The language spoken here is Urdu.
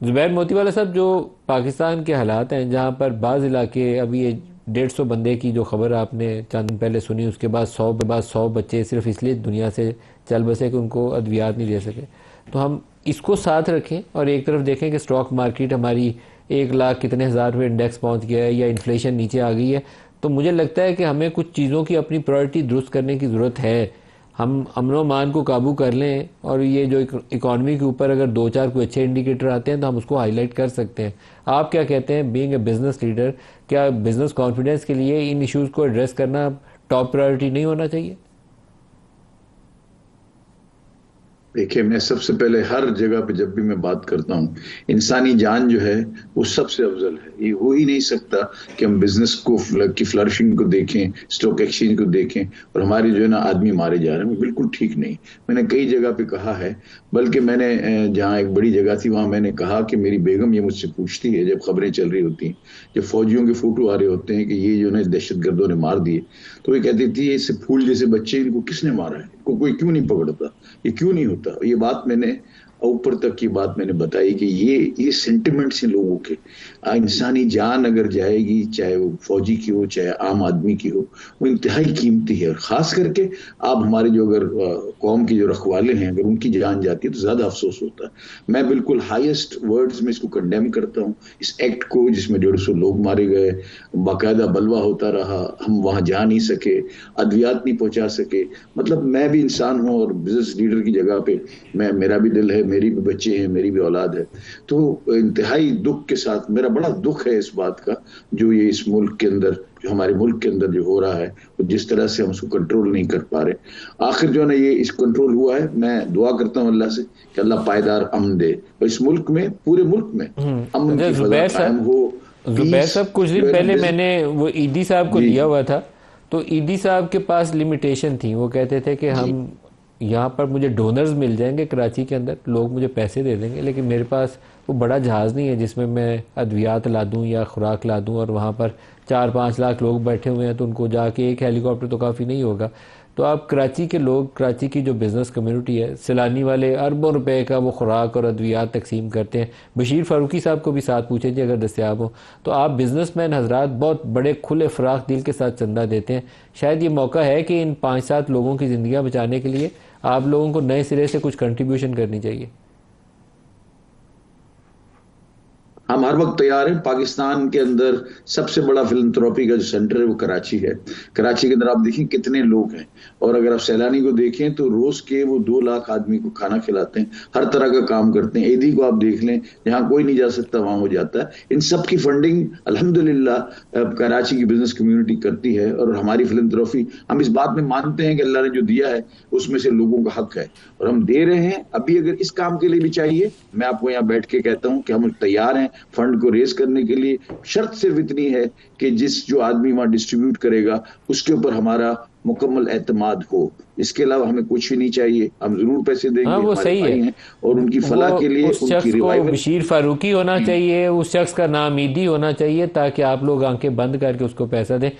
زبیر موتی والا صاحب، جو پاکستان کے حالات ہیں جہاں پر بعض علاقے ابھی یہ 150 بندے کی جو خبر آپ نے چند دن پہلے سنی، اس کے بعد 100 بچے صرف اس لیے دنیا سے چل بسے کہ ان کو ادویات نہیں دے سکے، تو ہم اس کو ساتھ رکھیں اور ایک طرف دیکھیں کہ سٹاک مارکیٹ ہماری 1 لاکھ کتنے ہزار پہ انڈیکس پہنچ گیا ہے یا انفلیشن نیچے آ گئی ہے، تو مجھے لگتا ہے کہ ہمیں کچھ چیزوں کی اپنی پرائرٹی درست کرنے کی ضرورت ہے۔ ہم امن و امان کو قابو کر لیں اور یہ جو اکانومی کے اوپر اگر 2 4 کوئی اچھے انڈیکیٹر آتے ہیں تو ہم اس کو ہائی لائٹ کر سکتے ہیں۔ آپ کیا کہتے ہیں بینگ اے بزنس لیڈر، کیا بزنس کانفیڈنس کے لیے ان ایشوز کو ایڈریس کرنا ٹاپ پرائرٹی نہیں ہونا چاہیے؟ دیکھیے، میں سب سے پہلے ہر جگہ پہ جب بھی میں بات کرتا ہوں، انسانی جان جو ہے وہ سب سے افضل ہے۔ یہ ہو ہی نہیں سکتا کہ ہم بزنس کو کی فلرشنگ کو دیکھیں، اسٹاک ایکسچینج کو دیکھیں اور ہمارے جو ہے نا آدمی مارے جا رہے ہیں، وہ بالکل ٹھیک نہیں۔ میں نے کئی جگہ پہ کہا ہے، بلکہ میں نے جہاں ایک بڑی جگہ تھی وہاں میں نے کہا کہ میری بیگم یہ مجھ سے پوچھتی ہے جب خبریں چل رہی ہوتی ہیں، جب فوجیوں کے فوٹو آ رہے ہوتے ہیں کہ یہ جو ہے دہشت گردوں نے مار دیے، تو وہ کہتی تھی اس سے پھول جیسے بچے، ان کو کس نے مارا ہے، ان کو کوئی کیوں نہیں پکڑتا، یہ کیوں نہیں ہوتا۔ یہ بات میں نے اوپر تک کی بات میں نے بتائی کہ یہ سینٹیمنٹس ہیں لوگوں کے۔ انسانی جان اگر جائے گی، چاہے وہ فوجی کی ہو چاہے عام آدمی کی ہو، وہ انتہائی قیمتی ہے۔ اور خاص کر کے آپ ہمارے جو اگر قوم کی جو رکھوالے ہیں، اگر ان کی جان جاتی ہے تو زیادہ افسوس ہوتا ہے۔ میں بالکل ہائیسٹ ورڈز میں اس کو کنڈیم کرتا ہوں، اس ایکٹ کو جس میں 150 لوگ مارے گئے، باقاعدہ بلوہ ہوتا رہا، ہم وہاں جا نہیں سکے، ادویات نہیں پہنچا سکے۔ مطلب میں بھی انسان ہوں اور بزنس لیڈر کی جگہ پہ میرا بھی دل ہے، میری بھی بچے ہیں، میری بھی اولاد ہے۔ تو انتہائی دکھ کے ساتھ، میرا بڑا دکھ ہے اس بات کا جو یہ اس ملک کے اندر، جو ہمارے ملک کے اندر جو ہو رہا ہے، جس طرح سے ہم اس کو کنٹرول نہیں کر پا رہے۔ آخر جو ہے نا یہ اس کنٹرول ہوا ہے، میں دعا کرتا ہوں اللہ سے کہ اللہ پائیدار امن دے اور اس ملک میں، پورے ملک میں امن اچھا کی فضا زبیر قائم ہو۔ صاحب، زبیر پیس صاحب کچھ جو دن ہے نا پہلے میں نے وہ ایدی صاحب کو جی دیا ہوا تھا، تو ایدی صاحب کے پاس لمیٹیشن تھی، وہ کہتے تھے کہ جی ہم یہاں پر مجھے ڈونرز مل جائیں گے کراچی کے اندر، لوگ مجھے پیسے دے دیں گے، لیکن میرے پاس وہ بڑا جہاز نہیں ہے جس میں میں ادویات لا دوں یا خوراک لا دوں، اور وہاں پر 4 5 لاکھ لوگ بیٹھے ہوئے ہیں تو ان کو جا کے ایک ہیلی کاپٹر تو کافی نہیں ہوگا۔ تو آپ کراچی کے لوگ، کراچی کی جو بزنس کمیونٹی ہے، سیلانی والے اربوں روپے کا وہ خوراک اور ادویات تقسیم کرتے ہیں۔ بشیر فاروقی صاحب کو بھی ساتھ پوچھیں جی اگر دستیاب ہو تو، آپ بزنس مین حضرات بہت بڑے کھلے فراخ دل کے ساتھ چندہ دیتے ہیں، شاید یہ موقع ہے کہ ان 5 7 لوگوں کی زندگیاں بچانے کے لیے آپ لوگوں کو نئے سرے سے کچھ کنٹریبیوشن کرنی چاہیے۔ ہم ہر وقت تیار ہیں۔ پاکستان کے اندر سب سے بڑا فلنتھروپی کا جو سینٹر ہے وہ کراچی ہے۔ کراچی کے اندر آپ دیکھیں کتنے لوگ ہیں، اور اگر آپ سیلانی کو دیکھیں تو روز کے وہ 2 لاکھ آدمی کو کھانا کھلاتے ہیں، ہر طرح کا کام کرتے ہیں۔ ایدی کو آپ دیکھ لیں، جہاں کوئی نہیں جا سکتا وہاں ہو جاتا ہے۔ ان سب کی فنڈنگ الحمدللہ کراچی کی بزنس کمیونٹی کرتی ہے، اور ہماری فلنتھروپی، ہم اس بات میں مانتے ہیں کہ اللہ نے جو دیا ہے اس میں سے لوگوں کا حق ہے اور ہم دے رہے ہیں۔ ابھی اگر اس کام کے لیے بھی چاہیے، میں آپ کو یہاں بیٹھ کے کہتا ہوں کہ ہم تیار ہیں فنڈ کو ریز کرنے کے لیے۔ شرط صرف اتنی ہے کہ جو آدمی وہاں ڈسٹریبیوٹ کرے گا اس کے اوپر ہمارا مکمل اعتماد ہو۔ اس کے علاوہ ہمیں کچھ بھی نہیں چاہیے، ہم ضرور پیسے دیں ہاں گے، وہ ہمارے صحیح ہے، بھائی ہیں، اور ان کی وہ فلاح کے لیے، اس ان کی شخص کو ریوائول۔ بشیر فاروقی ہونا چاہیے، اس شخص کا نام ایدی ہونا چاہیے تاکہ آپ لوگ آنکھیں بند کر کے اس کو پیسہ دیں۔